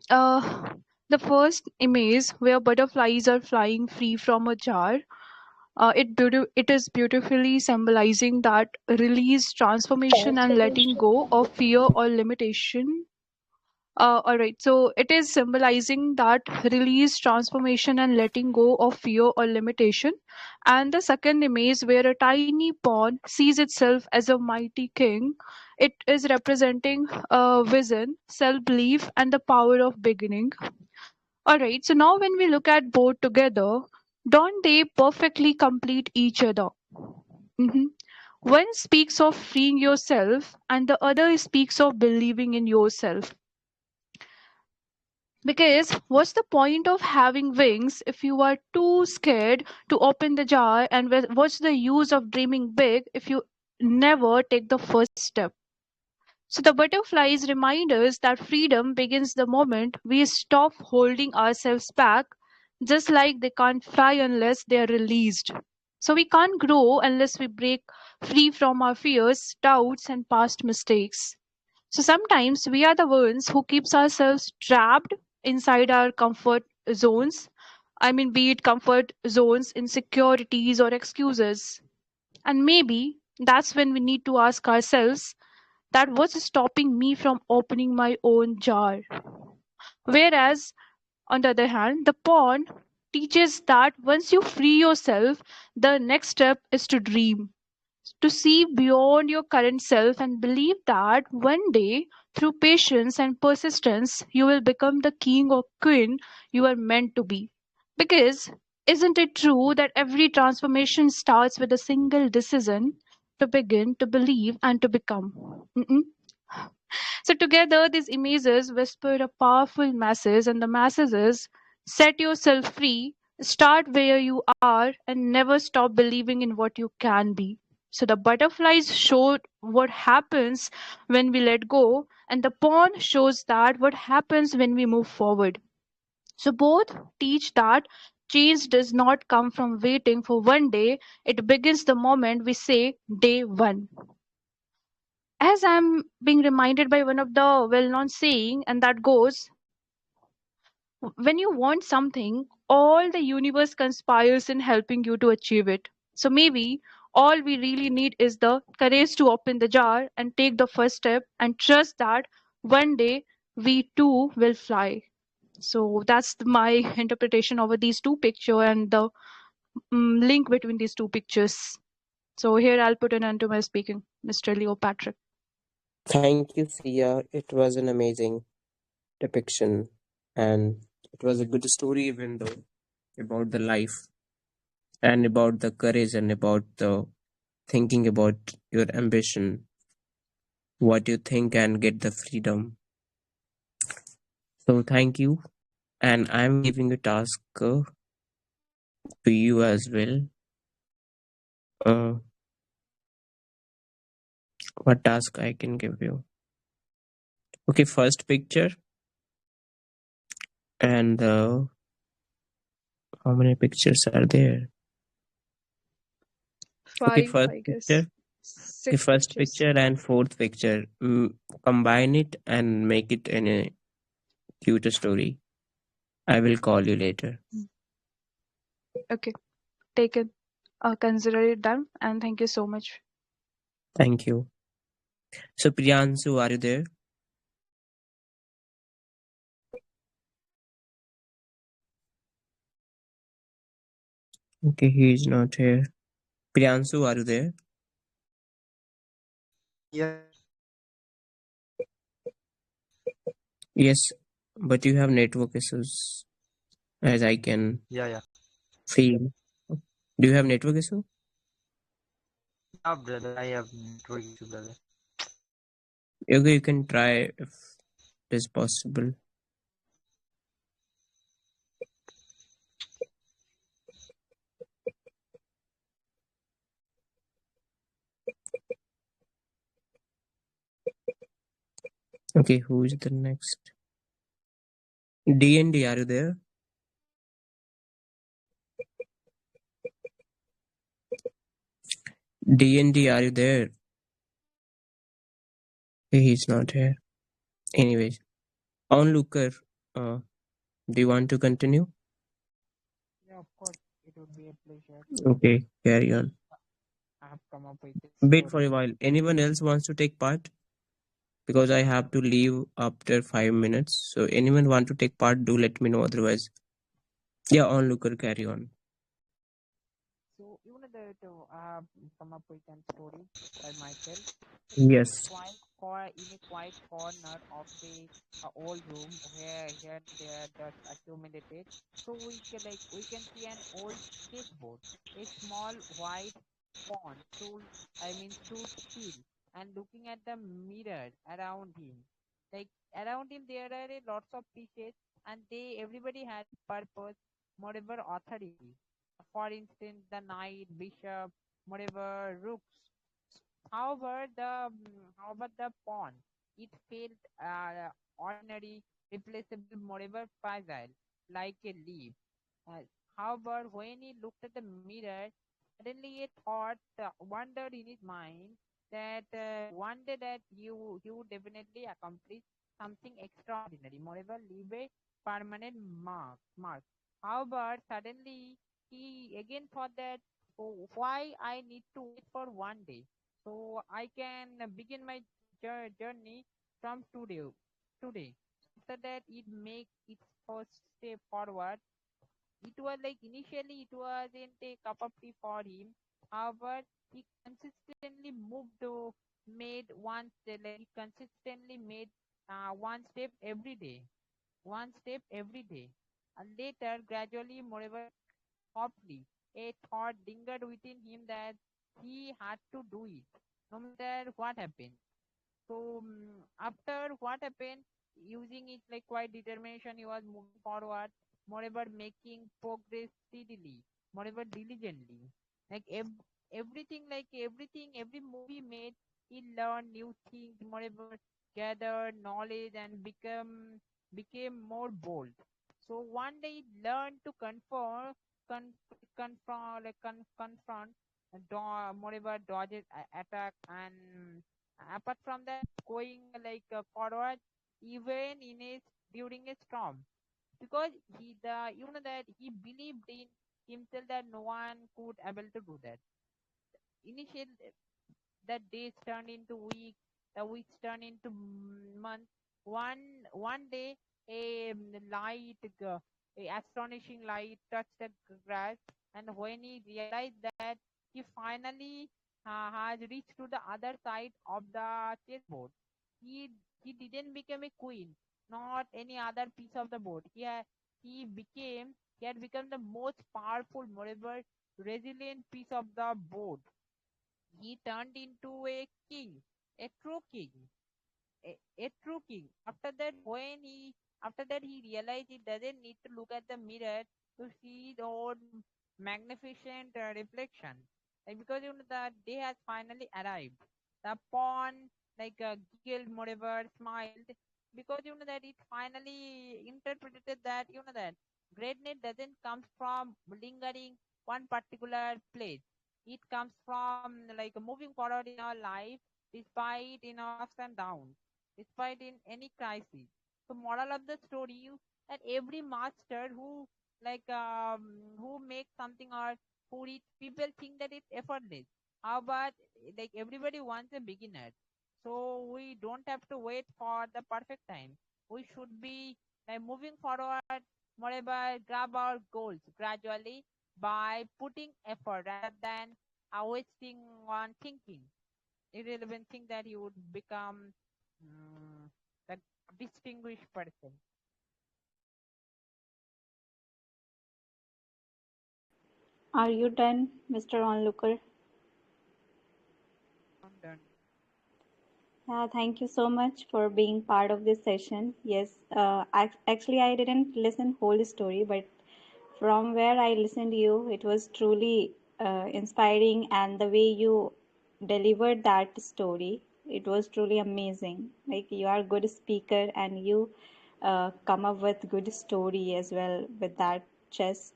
the first image where butterflies are flying free from a jar. It is beautifully symbolizing that release, transformation, and letting go of fear or limitation. All right, so it is symbolizing that release, transformation, and letting go of fear or limitation. And the second image, where a tiny pawn sees itself as a mighty king, it is representing vision, self belief, and the power of beginning. All right, so now when we look at both together, don't they perfectly complete each other? Mhm. One speaks of freeing yourself, and the other speaks of believing in yourself. Because what's the point of having wings if you are too scared to open the jar? And what's the use of dreaming big if you never take the first step? So the butterflies remind us that freedom begins the moment we stop holding ourselves back, just like they can't fly unless they are released. So we can't grow unless we break free from our fears, doubts, and past mistakes. So sometimes we are the ones who keeps ourselves trapped inside our comfort zones. I mean, be it comfort zones, insecurities, or excuses. And maybe that's when we need to ask ourselves that what's stopping me from opening my own jar. Whereas, on the other hand, the pawn teaches that once you free yourself, the next step is to dream, to see beyond your current self and believe that one day, through patience and persistence, you will become the king or queen you are meant to be. Because isn't it true that every transformation starts with a single decision to begin, to believe, and to become? Mm-mm. So together, these images whisper a powerful message, and the message is set yourself free, start where you are, and never stop believing in what you can be. So the butterflies showed what happens when we let go, and the pawn shows that what happens when we move forward. So both teach that change does not come from waiting for one day, it begins the moment we say day one. As I'm being reminded by one of the well-known saying, and that goes, when you want something, all the universe conspires in helping you to achieve it. So maybe all we really need is the courage to open the jar and take the first step and trust that one day we too will fly. So that's my interpretation over these two pictures and the link between these two pictures. So here I'll put an end to my speaking, Mr. Leo Patrick. Thank you, Sia. It was an amazing depiction, and it was a good story, even though about the life and about the courage and about the thinking about your ambition, what you think, and get the freedom. So, thank you. And I'm giving a task to you as well. Uh, what task I can give you? Okay, first picture, and how many pictures are there? Okay, Five, first I guess. picture. Okay, Six first pictures. picture and fourth picture. Combine it and make it in a cute story. I will call you later. Mm. Okay, taken. Consider it done, and thank you so much. Thank you. So, Priyansu, are you there? Okay, he is not here. Priyansu, are you there? Yeah, Yes, but you have network issues, as I can yeah. feel. Do you have network issue? Yeah, brother, I have network issue, brother. Okay, you can try if it is possible. Okay, who is the next? D&D, are you there? D&D, are you there? Okay, he's not here. Anyways, onlooker, uh, do you want to continue? Yeah, of course, it would be a pleasure. Okay, carry on. I have come up with this Wait for story. a while. Anyone else wants to take part? Because I have to leave after 5 minutes. So anyone want to take part, do let me know. Otherwise, yeah, onlooker, carry on. So you know that I have come up with a story by myself. So Yes. in a quiet corner of the old room where here and there dust accumulated, so we can see an old sketchboard, a small white pawn stood still and looking at the mirror around him. Like around him there are lots of fishes, and they everybody had purpose, moreover authority. For instance, the knight, bishop, moreover rooks. However, the pawn, it felt ordinary, replaceable, moreover fragile, like a leaf. Uh, However, when he looked at the mirror, suddenly a thought wandered in his mind that one day that you would definitely accomplish something extraordinary, moreover leave a permanent mark. However, suddenly he again thought that, oh, why I need to wait for one day, so I can begin my journey from today. Today. After that, it make its first step forward. It was like initially it wasn't a cup of tea for him. However, he consistently he consistently made one step every day, one step every day. And later, gradually, moreover, softly, a thought lingered within him that he had to do it, no matter what happened. So after what happened, using it like quite determination, he was moving forward, moreover making progress steadily, moreover diligently. Like everything, every movie made, he learned new things, moreover gathered knowledge and became more bold. So one day he learned to con, confront, moreover dodges attack, and apart from that, going like forward even in a during a storm, because he believed in himself that no one could able to do that. Initial that days turned into weeks, the weeks turned into months. One day, a light, a astonishing light touched the grass, and when he realized that he finally has reached to the other side of the chessboard, he he didn't become a queen, not any other piece of the board. He had become the most powerful, moreover resilient piece of the board. He turned into a king, a true king, a true king. After that he realized he doesn't need to look at the mirror to see the own magnificent reflection. Like, because the day has finally arrived. The pawn giggled, moreover smiled, because that it finally interpreted that that greatness doesn't come from lingering one particular place. It comes from like moving forward in our life despite in our ups and downs, despite in any crisis. So moral of the story, that every master who makes something, or who reach people think that it's effortless. How about like everybody wants a beginner. So we don't have to wait for the perfect time. We should be like moving forward, moreover grab our goals gradually by putting effort rather than wasting on thinking irrelevant thing that you would become the distinguished person. Are you done, Mr. Onlooker? I'm done. Yeah, thank you so much for being part of this session. Yes, actually, I didn't listen whole story, but from where I listened to you, it was truly inspiring, and the way you delivered that story, it was truly amazing. Like you are a good speaker, and you come up with good story as well with that chess,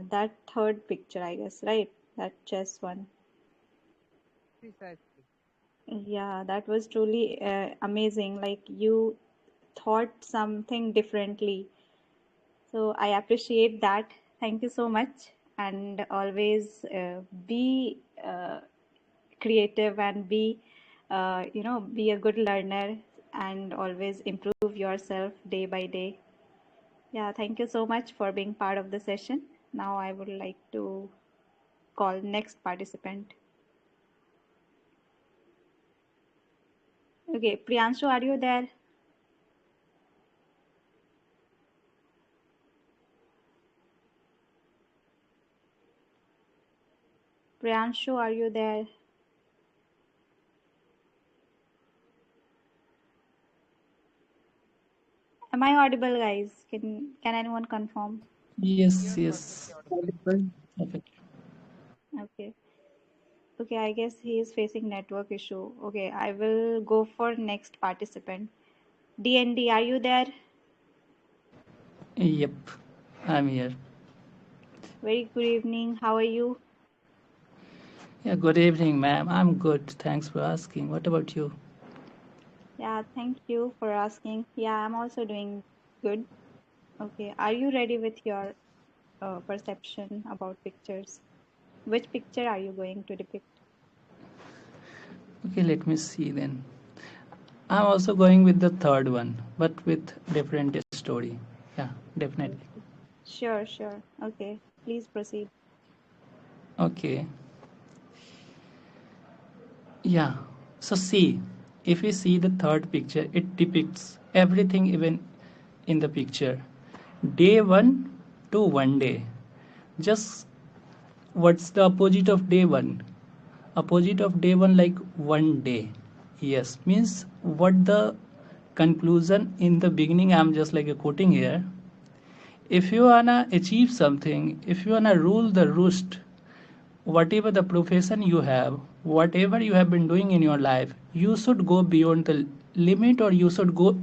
that third picture, I guess, right? That chess one. Precisely. Yeah, that was truly amazing. Like you thought something differently. So I appreciate that. Thank you so much. And always be creative and be a good learner and always improve yourself day by day. Yeah, thank you so much for being part of the session. Now I would like to call next participant. Okay, Priyanshu, are you there? Priyanshu, are you there? Am I audible, guys? Can anyone confirm? Yes, You're yes. perfectly audible. Audible. Perfect. Okay. Okay, I guess he is facing network issue. Okay, I will go for next participant. DND, are you there? Yep, I'm here. Very good evening. How are you? Yeah, good evening, ma'am. I'm good. Thanks for asking. What about you? Yeah, thank you for asking. Yeah, I'm also doing good. Okay, are you ready with your perception about pictures? Which picture are you going to depict? Okay, let me see then. I'm also going with the third one, but with different story. Yeah, definitely. Okay. Sure, sure. Okay, please proceed. Okay. Yeah. So see, if we see the third picture, it depicts everything even in the picture. Day one to 1 day. Just what's the opposite of day one? Opposite of day one like 1 day. Yes, means what the conclusion in the beginning I'm just like a quoting here. If you wanna achieve something, if you wanna rule the roost, whatever the profession you have, whatever you have been doing in your life, you should go beyond the limit or you should go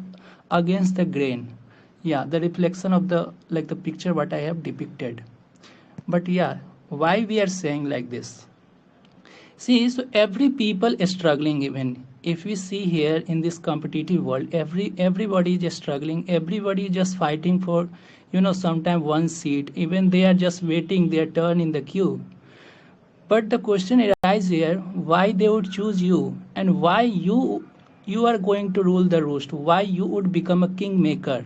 against the grain. Yeah, the reflection of the like the picture what I have depicted. But yeah, why we are saying like this? See, so every people is struggling even. If we see here in this competitive world, everybody is struggling, everybody is just fighting for, sometime one seat. Even they are just waiting their turn in the queue. But the question arises here, why they would choose you and why you are going to rule the roost, why you would become a kingmaker.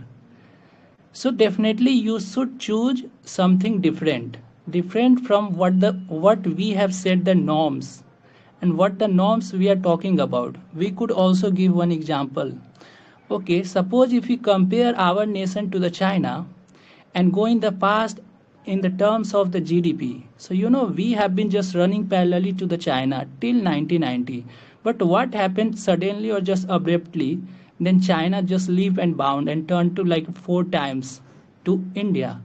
So definitely you should choose something different from what we have said the norms and what the norms we are talking about. We could also give one example. Okay, suppose if we compare our nation to the China and go in the past in the terms of the GDP. So we have been just running parallelly to the China till 1990. But what happened suddenly or just abruptly? Then China just leaped and bound and turned to like 4 times to India.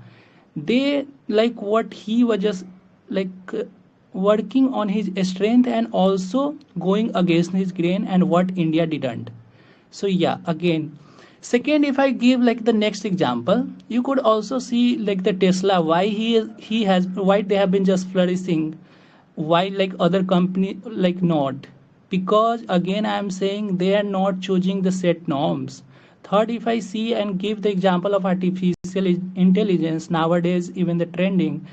They like what he was just like working on his strength and also going against his grain and what India didn't. So yeah, again, second, if I give like the next example, you could also see like the Tesla, why he has why they have been just flourishing, why like other company like not, because again I am saying they are not choosing the set norms. Third, if I see and give the example of artificial intelligence nowadays, even the trending,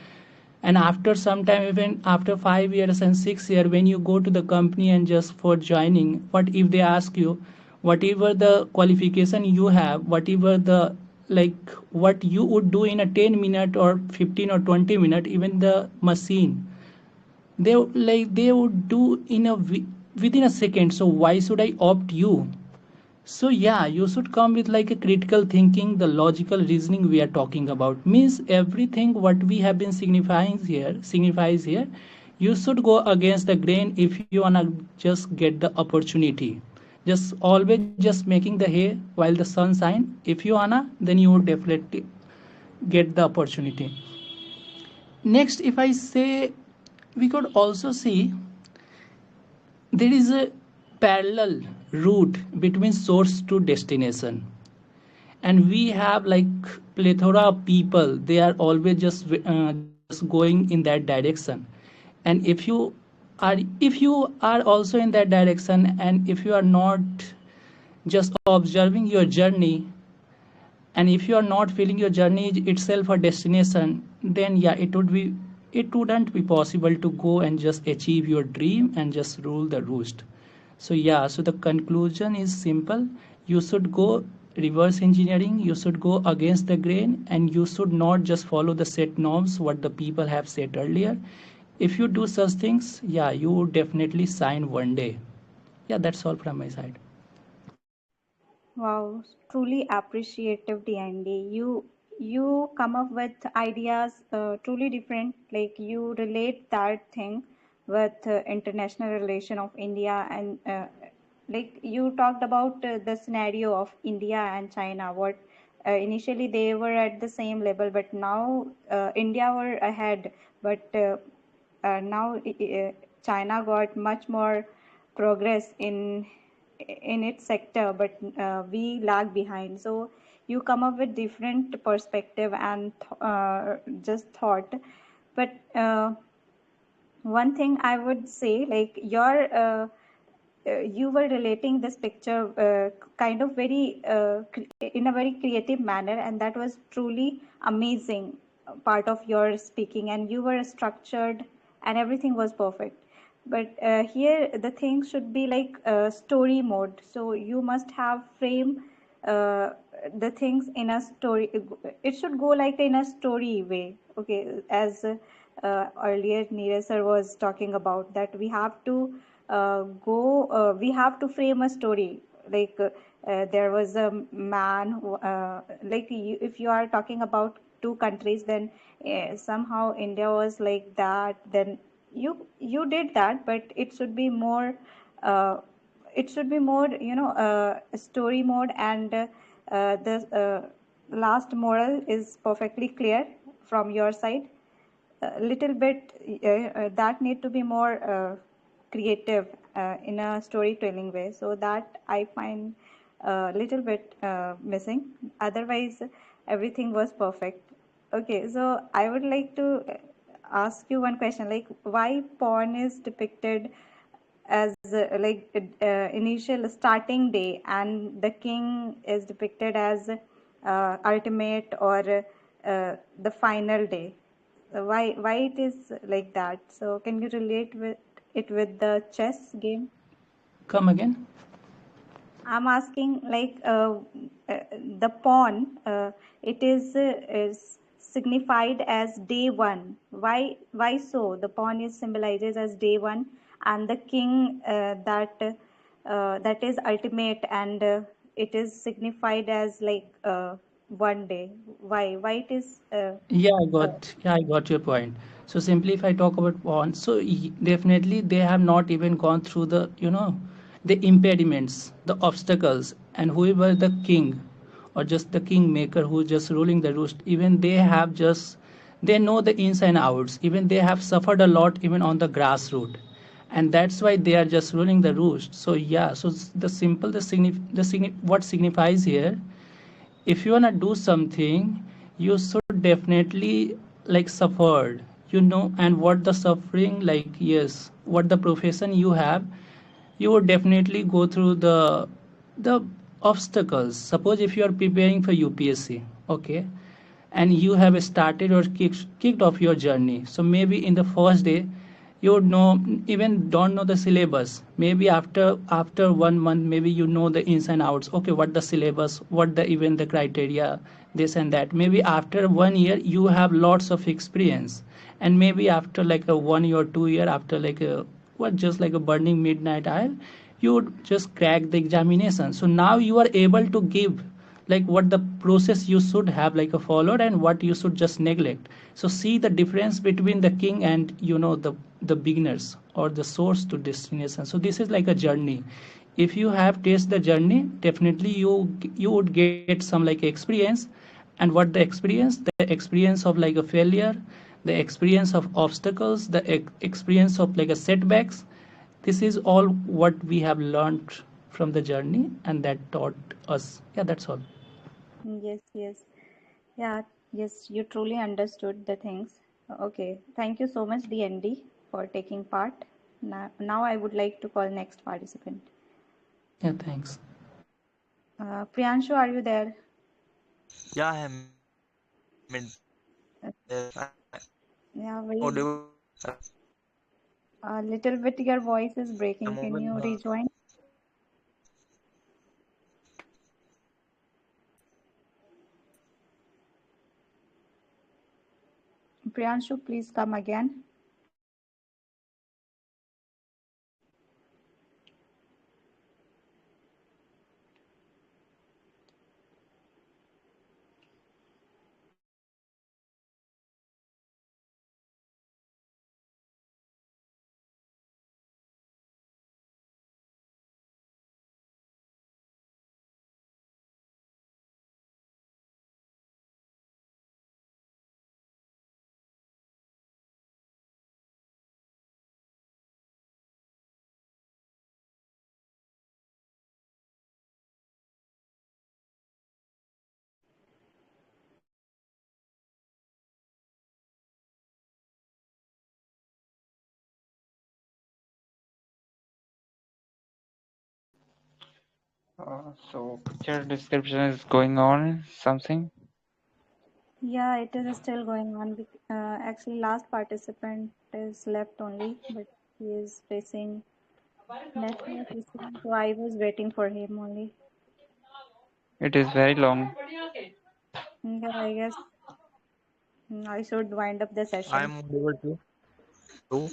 and after some time, even after 5 years and 6 years, when you go to the company and just for joining, what if they ask you whatever the qualification you have, whatever the like what you would do in a 10 minute or 15 or 20 minute, even the machine they would do in within a second. So why should I opt you? So yeah, you should come with like a critical thinking, the logical reasoning we are talking about. Means everything what we have been signifies here. You should go against the grain if you wanna just get the opportunity. Just always just making the hay while the sun shine. If you wanna, then you would definitely get the opportunity. Next, if I say we could also see there is a parallel route between source to destination, and we have like plethora of people, they are always just going in that direction. And if you are also in that direction, and if you are not just observing your journey, and if you are not feeling your journey itself a destination, then yeah, it wouldn't be possible to go and just achieve your dream and just rule the roost. So yeah, so the conclusion is simple. You should go reverse engineering, you should go against the grain, and you should not just follow the set norms what the people have said earlier. If you do such things, yeah, you would definitely sign one day. Yeah, that's all from my side. Wow, truly appreciative, DND. You come up with ideas truly different. Like you relate that thing with international relation of India and like you talked about the scenario of India and China. What initially they were at the same level, but now India were ahead. But now China got much more progress in its sector, but we lag behind. So you come up with different perspective and just thought. But one thing I would say, like you were relating this picture kind of very in a very creative manner, and that was truly amazing part of your speaking, and you were structured and everything was perfect. But here the thing should be like story mode, so you must have frame uh, the things in a story. It should go like in a story way. Okay, as earlier Neeraj sir was talking about, that we have to we have to frame a story. Like there was a man who, like if you are talking about two countries, then somehow India was like that, then you did that, but it should be more uh, story mode, and the last moral is perfectly clear from your side. A little bit that need to be more creative in a storytelling way, so that I find a little bit missing. Otherwise everything was perfect. Okay, so I would like to ask you one question, like why porn is depicted as initial starting day, and the king is depicted as ultimate or the final day. So why it is like that? So can you relate with it with the chess game? Come again. I'm asking, like uh, the pawn, it is signified as day one. Why so? The pawn is symbolizes as day one, and the king that is ultimate, and it is signified as like one day. Why it is? Uh, Yeah, I got your point. So simply, if I talk about porn, so definitely they have not even gone through the impediments, the obstacles, and whoever the king or just the kingmaker who just ruling the roost, even they have just they know the ins and outs. Even they have suffered a lot, even on the grassroots, and that's why they are just ruling the roost. So yeah, so the simple what signifies here, if you wanna do something, you should definitely like suffered, and what the suffering, like, yes, what the profession you have, you would definitely go through the obstacles. Suppose if you are preparing for UPSC, okay, and you have started or kicked off your journey, so maybe in the first day you would know, even don't know the syllabus. Maybe after 1 month, maybe you know the ins and outs, okay, what the syllabus, what the even the criteria, this and that. Maybe after 1 year you have lots of experience, and maybe after like a 1 year 2 year, after like a what just like a burning midnight oil, you would just crack the examination. So now you are able to give like what the process you should have like a followed, and what you should just neglect. So see the difference between the king and the beginners or the source to destination. So this is like a journey. If you have tasted the journey, definitely you would get some like experience. And what the experience of like a failure, the experience of obstacles, the experience of like a setbacks, this is all what we have learned from the journey, and that taught us. Yeah, that's all. yes, yes. Yeah, yes, you truly understood the things. Okay, thank you so much, DND, for taking part. Now I would like to call next participant. Yeah, thanks. Priyanshu, are you there? Yeah, I am in there. Uh, Audible? Yeah, very a little bit your voice is I'm breaking. audible. Can you rejoin? Priyanshu, please come again. So picture description is going on something. Yeah, it is still going on. Actually, last participant is left only, but he is facing network issue. So I was waiting for him only. It is very long. Yeah, I guess I should wind up the session. I'm able to. Hello?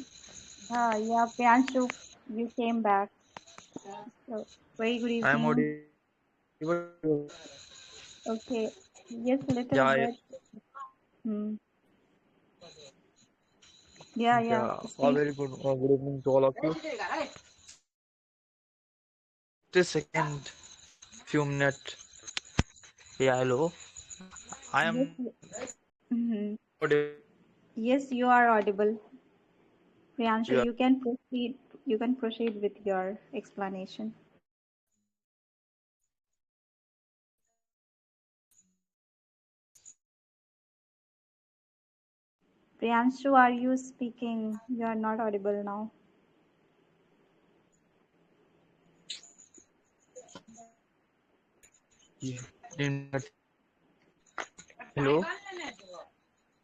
Yeah, Priyanshu, you came back. So, very good I'm evening. audible to you. Okay, yes, Yeah, little bit. Hmm. Yeah, yeah, yeah. A speak. very good evening to all of you. Just a second, few minutes. Yeah, hello. I Yes, am mhm. audible. Yes, you are audible. Priyanshu, Yeah. you can proceed. You can proceed with your explanation. Priyanshu, are you speaking? You are not audible now. Yeah. Hello.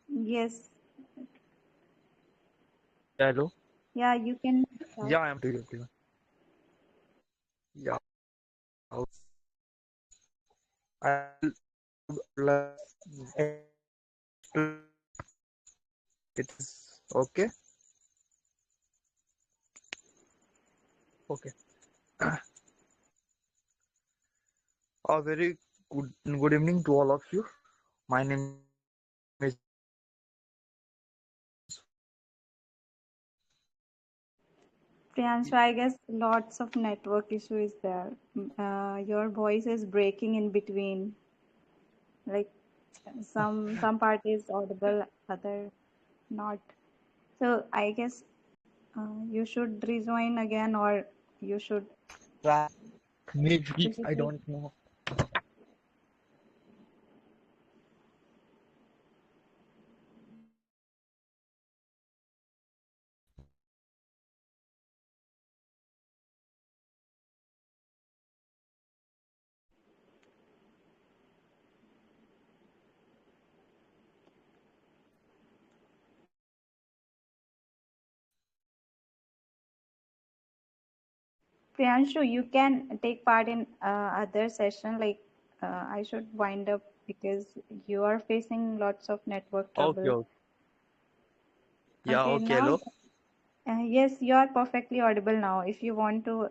Yes, Yeah, hello. yeah, you can start. Yeah, I am to you. Yeah. I will like explain. It is okay. Okay. A very good evening to all of you. My name is Priyanshu, I guess lots of network issue is there. Your voice is breaking in between. Like some part is audible, other not. So I guess you should rejoin again, or you should try. Maybe I physically. don't know. Priyanshu, you can take part in other session. Like I should wind up because you are facing lots of network Okay, trouble. okay. Yeah, Okay, okay, now hello. yes, you are perfectly audible now. If you want to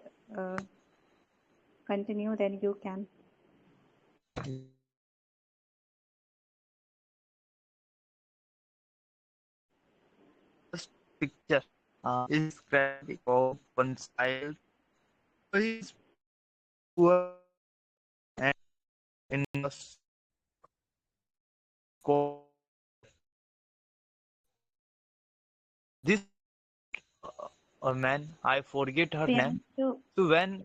continue, then you can. First picture is described about one child. So he is poor and in a school. This a man, I forget her name. Priyanshu, So when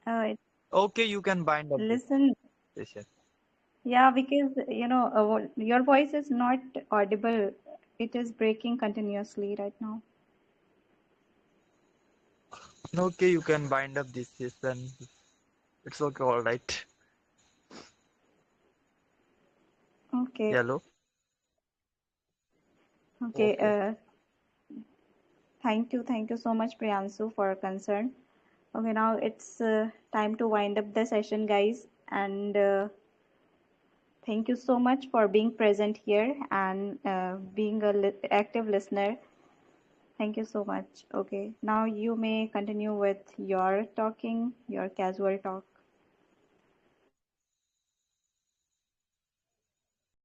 uh, okay, you can bind up this listen. session. Yeah, because your voice is not audible. It is breaking continuously right now. Okay, you can bind up this session. It's okay, all right. Okay, Hello. okay. Okay. Thank you so much, Priyansu, for concern. Okay, now it's time to wind up the session, guys. And thank you so much for being present here and being a active listener. Thank you so much. Okay, now you may continue with your talking, your casual talk.